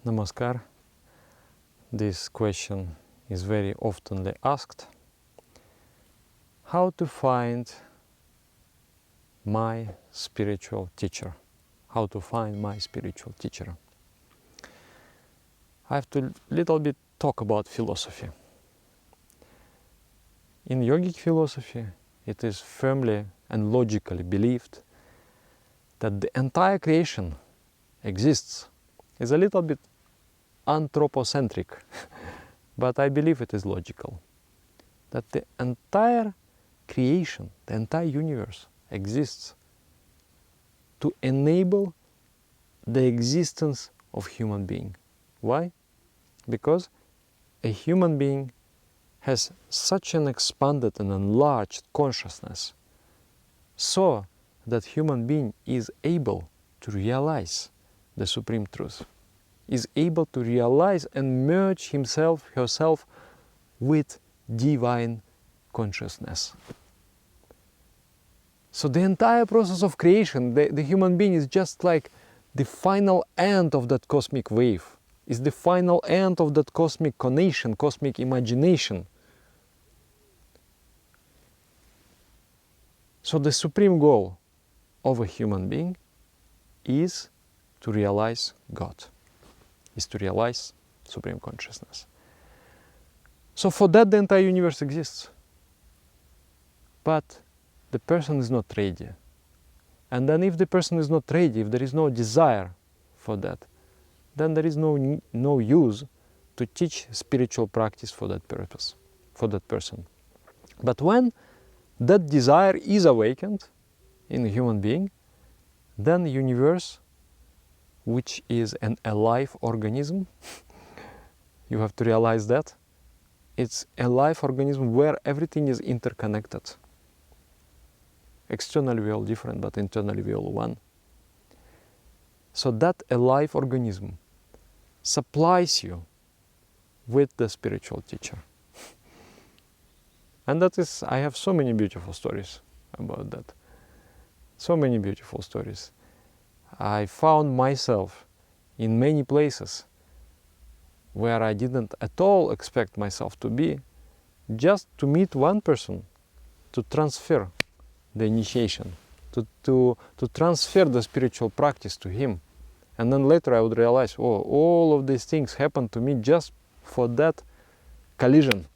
Namaskar. This question is very oftenly asked. How to find my spiritual teacher? How to find my spiritual teacher? I have to little bit talk about philosophy. In yogic philosophy, it is firmly and logically believed that the entire creation exists. Is a little bit anthropocentric, but I believe it is logical. That the entire creation, the entire universe exists to enable the existence of human being. Why? Because a human being has such an expanded and enlarged consciousness, so that human being is able to realize the supreme truth, is able to realize and merge himself, herself with divine consciousness. So the entire process of creation, the human being is just like the final end of that cosmic wave, is the final end of that cosmic conation, cosmic imagination. So the supreme goal of a human being is to realize God, is to realize supreme consciousness. So for that the entire universe exists. But the person is not ready. And then if the person is not ready, if there is no desire for that, then there is no use to teach spiritual practice for that purpose, for that person. But when that desire is awakened in a human being, then the universe, which is an alive organism, you have to realize that, it's a live organism where everything is interconnected. Externally we are all different, but internally we are all one. So that alive organism supplies you with the spiritual teacher. And that is, I have so many beautiful stories about that. So many beautiful stories. I found myself in many places where I didn't at all expect myself to be, just to meet one person, to transfer the initiation, to transfer the spiritual practice to him. And then later I would realize, oh, all of these things happened to me just for that collision.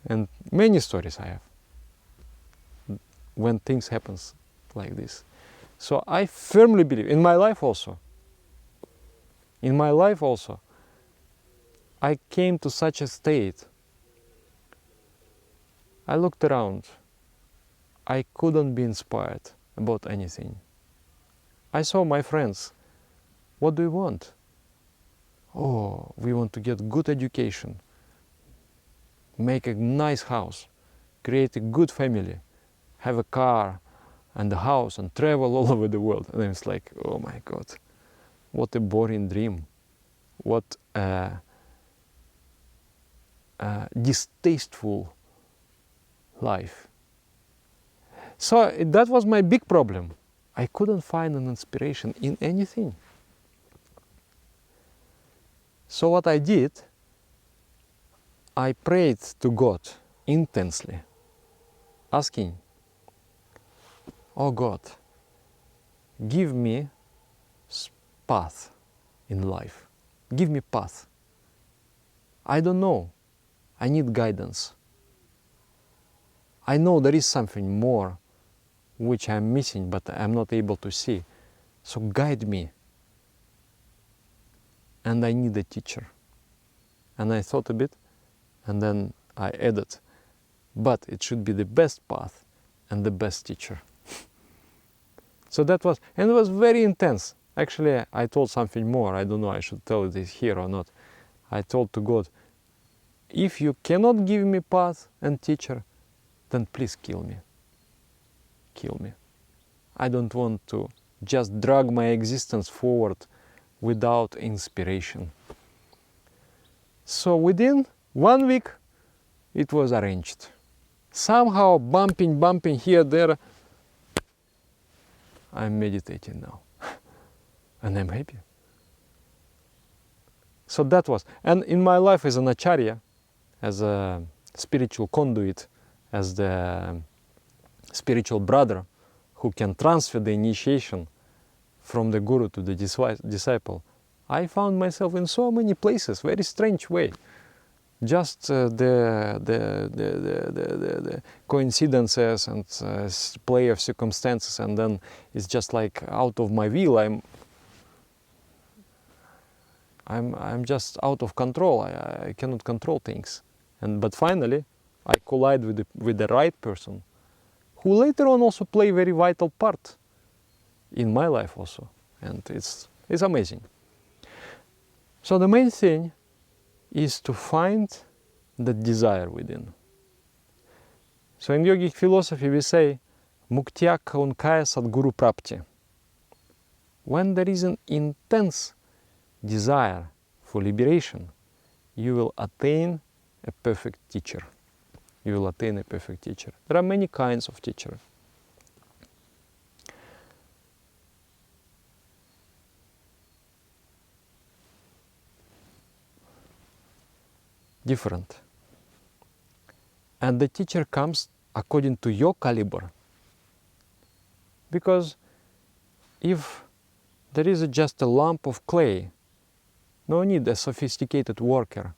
And many stories I have when things happen like this. So I firmly believe, in my life also, I came to such a state. I looked around. I couldn't be inspired about anything. I saw my friends. What do you want? Oh, we want to get good education, make a nice house, create a good family, have a car and a house and travel all over the world. And it's like, oh my God, what a boring dream. What a distasteful life. So that was my big problem. I couldn't find an inspiration in anything. So what I did, I prayed to God intensely, asking, oh God, give me path in life. Give me path. I don't know. I need guidance. I know there is something more which I'm missing, but I'm not able to see. So guide me. And I need a teacher. And I thought a bit, and then I added, but it should be the best path and the best teacher. So that was, and it was very intense. Actually, I told something more. I don't know, I should tell this here or not. I told to God, if you cannot give me path and teacher, then please kill me. Kill me. I don't want to just drag my existence forward without inspiration. So within 1 week, it was arranged. Somehow bumping here, there, I'm meditating now. And I'm happy. So that was, and in my life as an acharya, as a spiritual conduit, as the spiritual brother who can transfer the initiation from the guru to the disciple, I found myself in so many places, very strange way. Just the coincidences and play of circumstances, and then it's just like out of my will. I'm just out of control. I cannot control things. But finally, I collide with the right person, who later on also play a very vital part in my life also, and it's amazing. So the main thing is to find the desire within. So in yogic philosophy we say, muktya kaunkaya sadguru prapti. When there is an intense desire for liberation, you will attain a perfect teacher. You will attain a perfect teacher. There are many kinds of teachers. Different. And the teacher comes according to your caliber. Because if there is just a lump of clay, no need a sophisticated worker.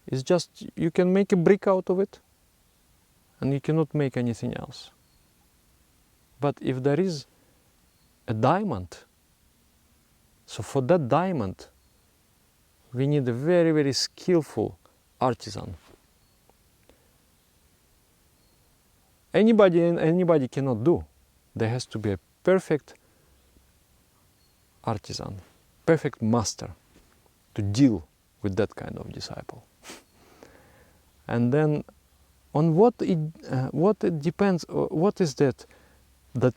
It's just, you can make a brick out of it, and you cannot make anything else. But if there is a diamond, so for that diamond, we need a very, very skillful artisan. Anybody cannot do. There has to be a perfect artisan, perfect master to deal with that kind of disciple. And then on what it depends, what is that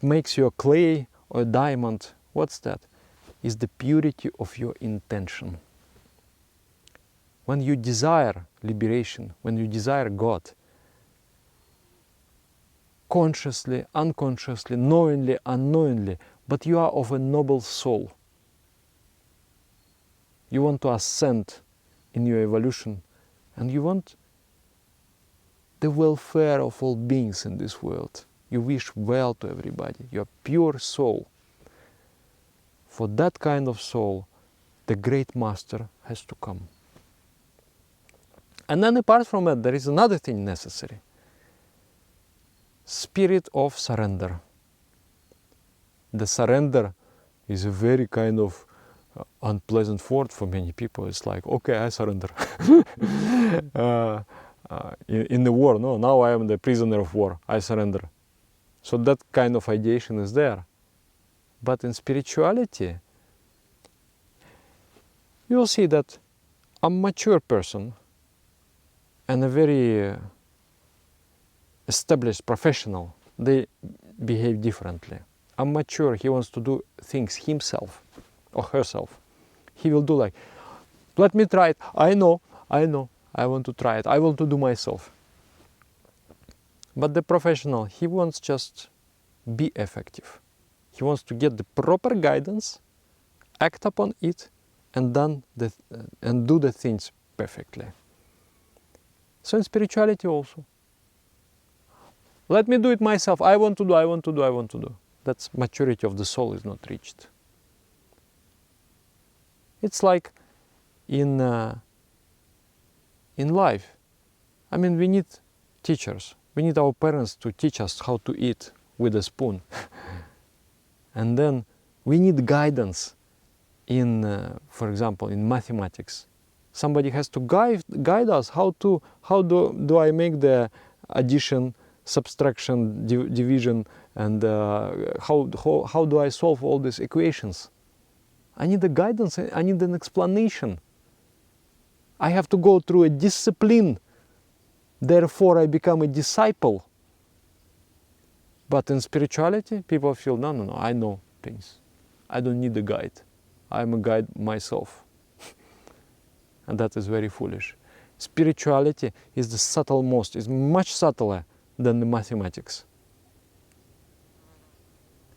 makes you a clay or a diamond? What's that? Is the purity of your intention. When you desire liberation, when you desire God, consciously, unconsciously, knowingly, unknowingly, but you are of a noble soul. You want to ascend in your evolution, and you want the welfare of all beings in this world. You wish well to everybody. You are pure soul. For that kind of soul, the great master has to come. And then apart from that, there is another thing necessary. Spirit of surrender. The surrender is a very kind of unpleasant word for many people. It's like, okay, I surrender. In the war, no, now I am the prisoner of war, I surrender. So that kind of ideation is there. But in spirituality, you will see that a mature person and a very established professional, they behave differently. A mature, he wants to do things himself or herself. He will do like, let me try it, I know, I want to try it, I want to do myself. But the professional, he wants just be effective. He wants to get the proper guidance, act upon it, and do the things perfectly. So in spirituality also, let me do it myself, I want to do. That's maturity of the soul is not reached. It's like in life. I mean, we need teachers. We need our parents to teach us how to eat with a spoon. And then we need guidance in, for example, in mathematics. Somebody has to guide us how do I make the addition, subtraction, division, and how do I solve all these equations? I need a guidance, I need an explanation. I have to go through a discipline, therefore I become a disciple. But in spirituality, people feel, no, I know things. I don't need a guide. I'm a guide myself. And that is very foolish. Spirituality is the subtlemost, is much subtler than the mathematics.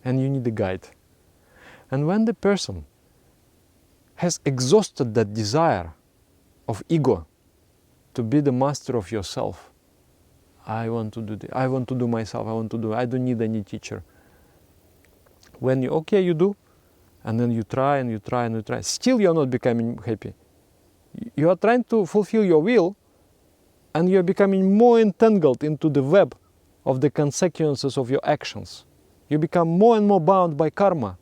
And you need a guide. And when the person has exhausted that desire of ego to be the master of yourself. I want to do this. I want to do myself. I don't need any teacher. When you do, and then you try and you try and you try, still you're not becoming happy. You are trying to fulfill your will, and you're becoming more entangled into the web of the consequences of your actions. You become more and more bound by karma,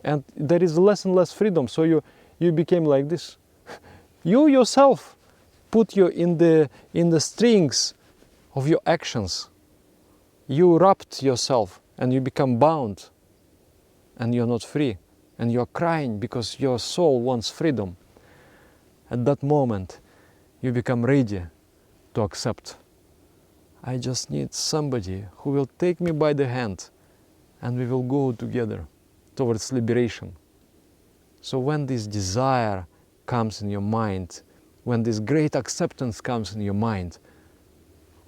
and there is less and less freedom. So you became like this. You yourself put you in the strings of your actions. You wrapped yourself, and you become bound, and you're not free, and you're crying because your soul wants freedom. At that moment, you become ready to accept. I just need somebody who will take me by the hand, and we will go together towards liberation. So when this desire comes in your mind, when this great acceptance comes in your mind,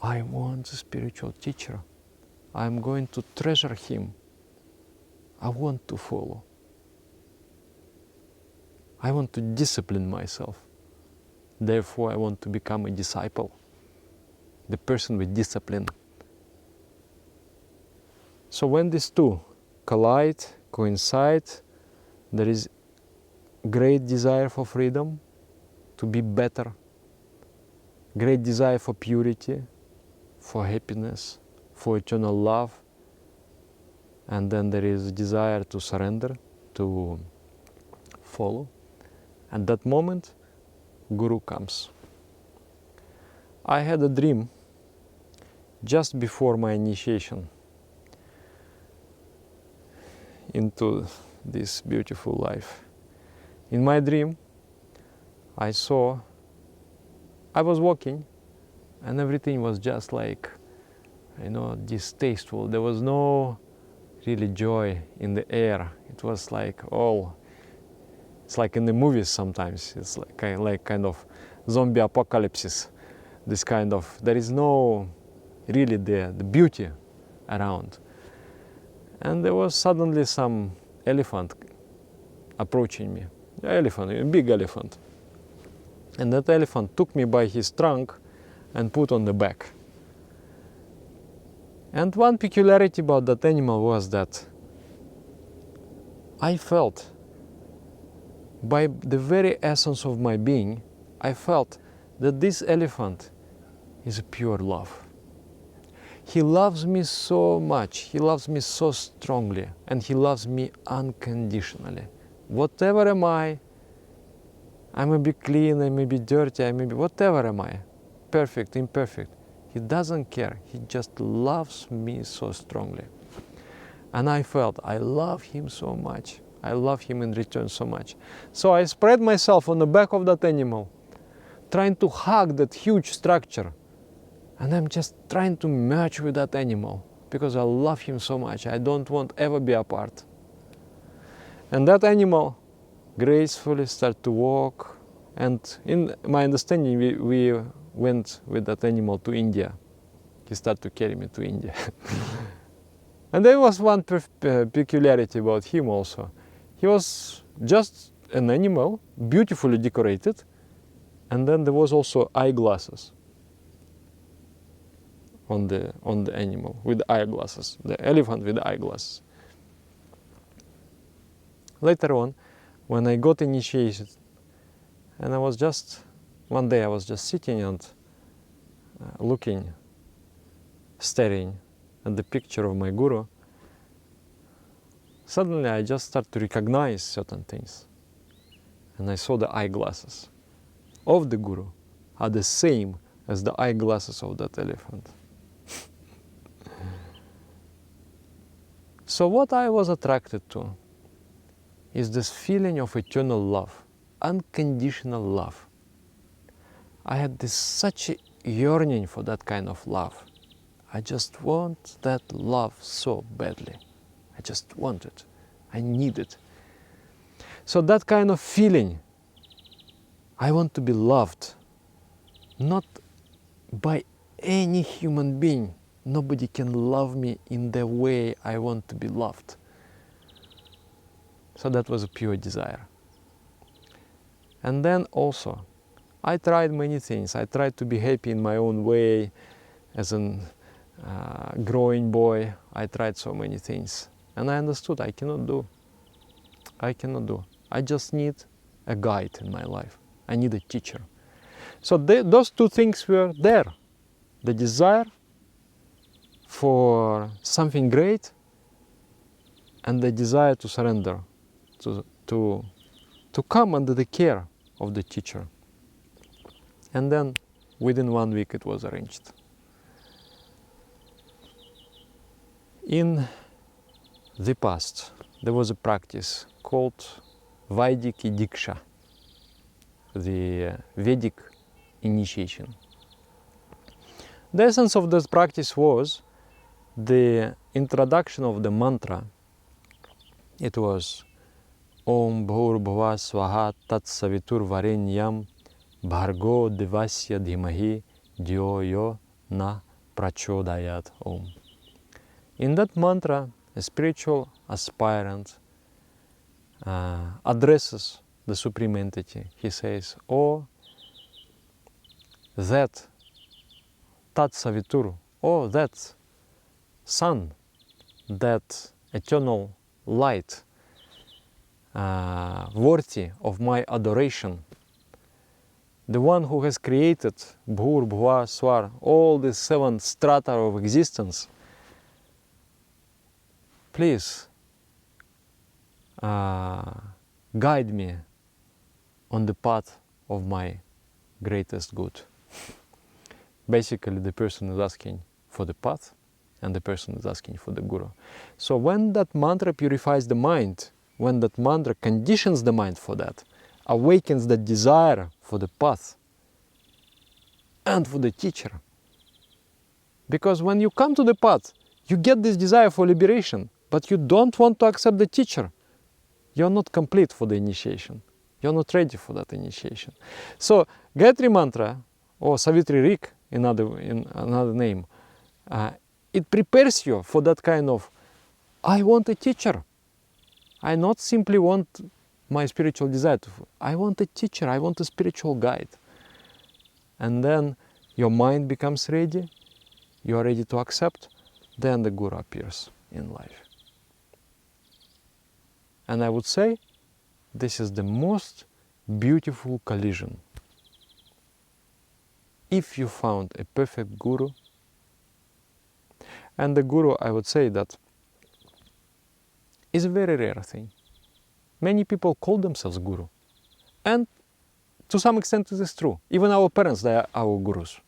I want a spiritual teacher. I'm going to treasure him. I want to follow. I want to discipline myself. Therefore, I want to become a disciple, the person with discipline. So when these two collide, coincide, there is great desire for freedom, to be better, great desire for purity, for happiness, for eternal love, and then there is desire to surrender, to follow. At that moment, Guru comes. I had a dream just before my initiation into this beautiful life. In my dream, I was walking, and everything was just like, distasteful. There was no really joy in the air. It was like it's like in the movies sometimes. It's like kind of zombie apocalypse. There is no really the beauty around. And there was suddenly some elephant approaching me. A big elephant. And that elephant took me by his trunk and put on the back. And one peculiarity about that animal was that I felt, by the very essence of my being, I felt that this elephant is pure love. He loves me so much, he loves me so strongly, and he loves me unconditionally. Whatever am I may be clean, I may be dirty, whatever am I, perfect, imperfect, he doesn't care. He just loves me so strongly. And I felt, I love him so much. I love him in return so much. So I spread myself on the back of that animal, trying to hug that huge structure. And I'm just trying to merge with that animal because I love him so much. I don't want ever be apart. And that animal gracefully started to walk. And in my understanding, we went with that animal to India. He started to carry me to India. And there was one peculiarity about him also. He was just an animal, beautifully decorated, and then there was also eyeglasses on the animal with eyeglasses, the elephant with eyeglasses. Later on, when I got initiated, and one day I was just sitting and staring at the picture of my guru, suddenly I just started to recognize certain things. And I saw the eyeglasses of the guru are the same as the eyeglasses of that elephant. So what I was attracted to is this feeling of eternal love, unconditional love. I had such a yearning for that kind of love. I just want that love so badly. I just want it. I need it. So that kind of feeling, I want to be loved, not by any human being. Nobody can love me in the way I want to be loved. So that was a pure desire. And then also, I tried many things. I tried to be happy in my own way as a growing boy. I tried so many things. And I understood I cannot do. I just need a guide in my life. I need a teacher. So those two things were there. The desire for something great and the desire to surrender, to come under the care of the teacher. And then within 1 week it was arranged. In the past there was a practice called Vaidiki Diksha, the Vedic initiation. The essence of this practice was the introduction of the mantra. It was Om Bhur Bhuva Swaha Tat Savitur Varenyam Bhargo Devasya Dhimahi Dhyo Yo Na Prachodayat Om. In that mantra, a spiritual aspirant addresses the Supreme Entity. He says, "Oh, that Tat Savitur, oh, that sun, that eternal light, worthy of my adoration, the one who has created Bhur, Bhuva, Swar, all the 7 strata of existence, please guide me on the path of my greatest good." Basically, the person is asking for the path and the person is asking for the Guru. So when that mantra purifies the mind, when that mantra conditions the mind for that, awakens the desire for the path and for the teacher. Because when you come to the path, you get this desire for liberation, but you don't want to accept the teacher. You're not complete for the initiation. You're not ready for that initiation. So Gayatri Mantra, or Savitri Rik in another name, it prepares you for that kind of, I want a teacher. I not simply want my spiritual desire. I want a teacher. I want a spiritual guide. And then your mind becomes ready. You are ready to accept. Then the Guru appears in life. And I would say this is the most beautiful collision. If you found a perfect Guru, and the Guru, I would say that is a very rare thing. Many people call themselves Guru. And to some extent it is true. Even our parents, they are our Gurus.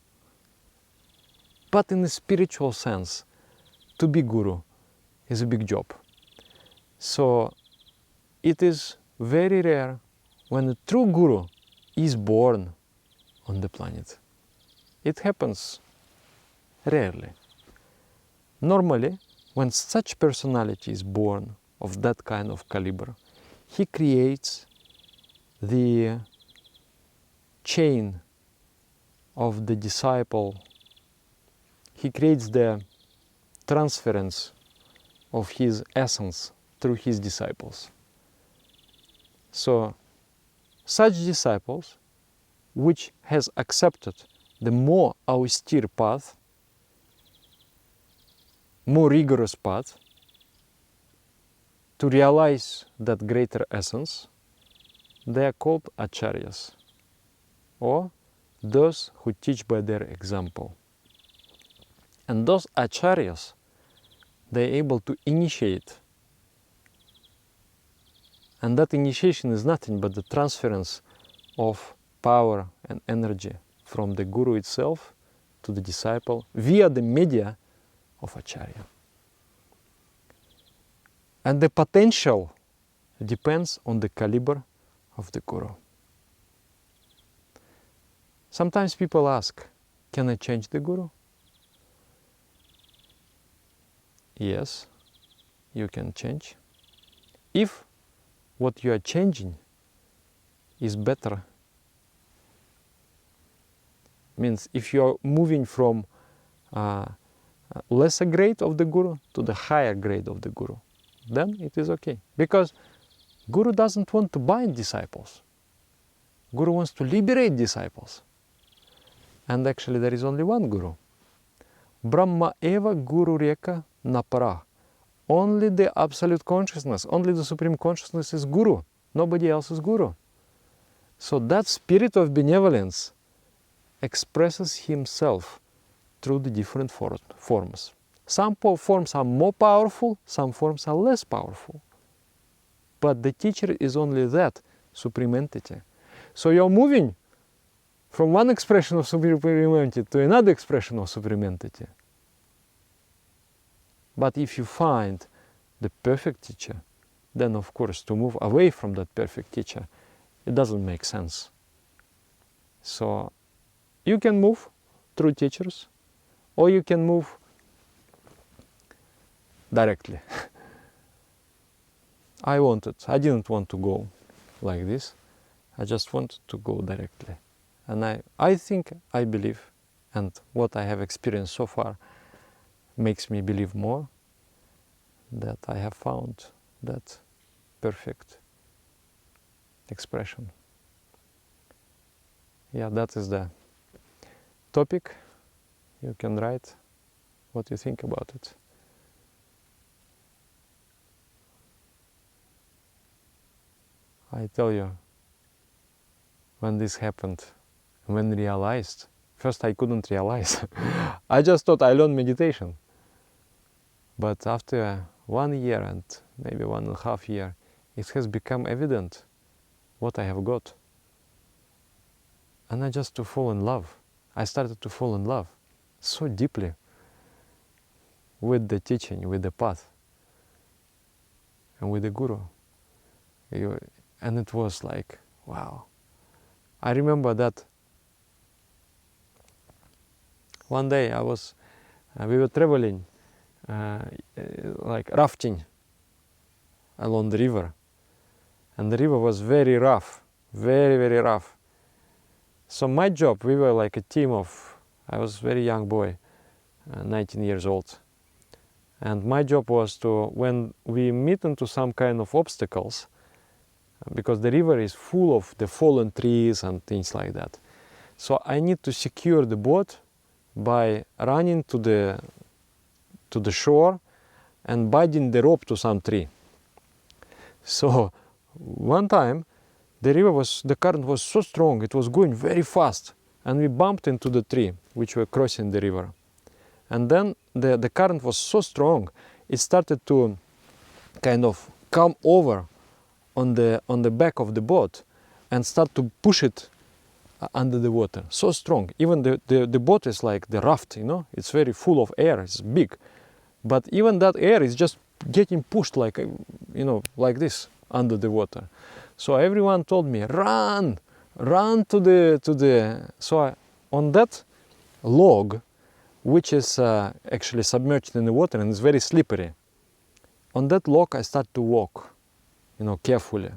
But in a spiritual sense, to be Guru is a big job. So it is very rare when a true Guru is born on the planet. It happens rarely. Normally, when such personality is born of that kind of caliber, he creates the chain of the disciple. He creates the transference of his essence through his disciples. So, such disciples, which has accepted the more austere path, more rigorous path, to realize that greater essence, they are called acharyas, or those who teach by their example. And those acharyas, they are able to initiate. And that initiation is nothing but the transference of power and energy from the Guru itself to the disciple via the media of Acharya. And the potential depends on the caliber of the Guru. Sometimes people ask, can I change the Guru? Yes, you can change. If what you are changing is better, means if you are moving from lesser grade of the Guru to the higher grade of the Guru, then it is okay. Because Guru doesn't want to bind disciples. Guru wants to liberate disciples. And actually there is only one Guru. Brahma eva Guru reka napara. Only the absolute consciousness, only the supreme consciousness is Guru. Nobody else is Guru. So that spirit of benevolence expresses himself through the different forms. Some forms are more powerful, some forms are less powerful. But the teacher is only that supreme entity. So you're moving from one expression of supreme entity to another expression of supreme entity. But if you find the perfect teacher, then of course to move away from that perfect teacher, it doesn't make sense. So you can move through teachers, or you can move directly. I didn't want to go like this. I just wanted to go directly. And I believe, and what I have experienced so far makes me believe more, that I have found that perfect expression. Yeah, that is the topic. You can write what you think about it. I tell you, when this happened, when realized, first I couldn't realize. I just thought I learned meditation. But after 1 year and maybe 1.5 years, it has become evident what I have got. And I just to fall in love. I started to fall in love so deeply with the teaching, with the path, and with the Guru. And it was like, wow. I remember that one day we were traveling, like rafting along the river. And the river was very rough, very, very rough. So my job, we were like a team of, I was a very young boy, 19 years old. And my job was to, when we meet into some kind of obstacles, because the river is full of the fallen trees and things like that. So I need to secure the boat by running to the shore and binding the rope to some tree. So one time the current was so strong, it was going very fast, and we bumped into the tree which were crossing the river. And then the current was so strong, it started to kind of come over on the back of the boat and start to push it under the water. So strong. Even the boat is like the raft, it's very full of air, it's big. But even that air is just getting pushed like, like this under the water. So everyone told me, run to the. So on that log, which is actually submerged in the water and is very slippery, on that log I start to walk, carefully,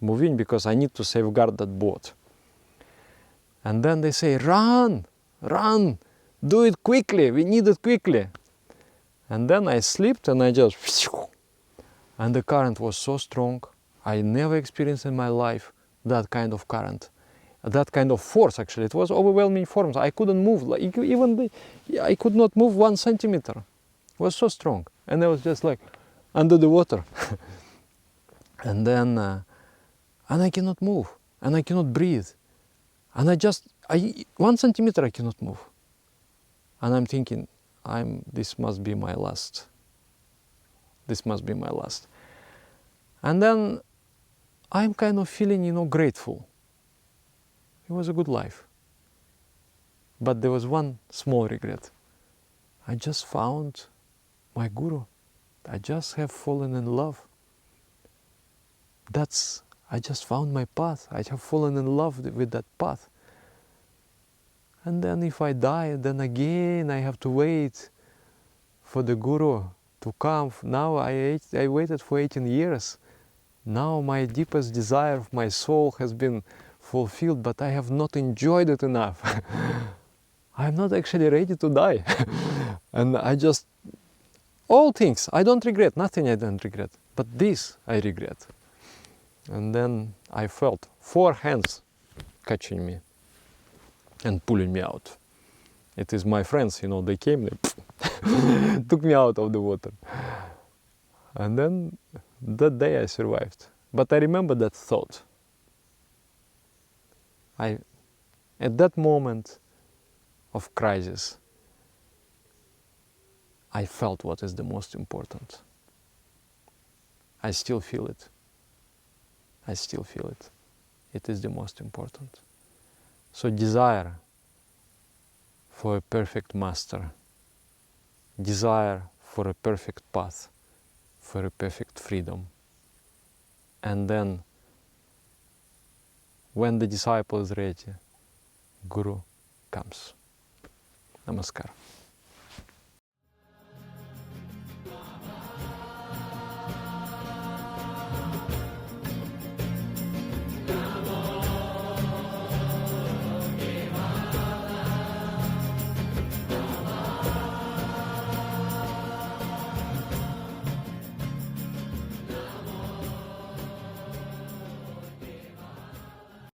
moving because I need to safeguard that boat. And then they say, run, do it quickly, we need it quickly. And then I slipped and I just, and the current was so strong. I never experienced in my life that kind of current, that kind of force. Actually, it was overwhelming force. I couldn't move, I could not move 1 centimeter. It was so strong, and I was just like under the water. And then, and I cannot move, and I cannot breathe, and 1 centimeter I cannot move, and I'm thinking, this must be my last. This must be my last. And then I'm kind of feeling, grateful. It was a good life. But there was one small regret. I just found my Guru. I just have fallen in love. I just found my path. I have fallen in love with that path. And then if I die, then again I have to wait for the Guru to come. Now I waited for 18 years. Now my deepest desire of my soul has been fulfilled, but I have not enjoyed it enough. I'm not actually ready to die. And all things, I don't regret, nothing I don't regret, but this I regret. And then I felt 4 hands catching me and pulling me out. It is my friends, you know, they came, they took me out of the water. And then that day I survived. But I remember that thought. At that moment of crisis, I felt what is the most important. I still feel it. I still feel it. It is the most important. So desire for a perfect master, desire for a perfect path, for a perfect freedom. And then, when the disciple is ready, Guru comes. Namaskar.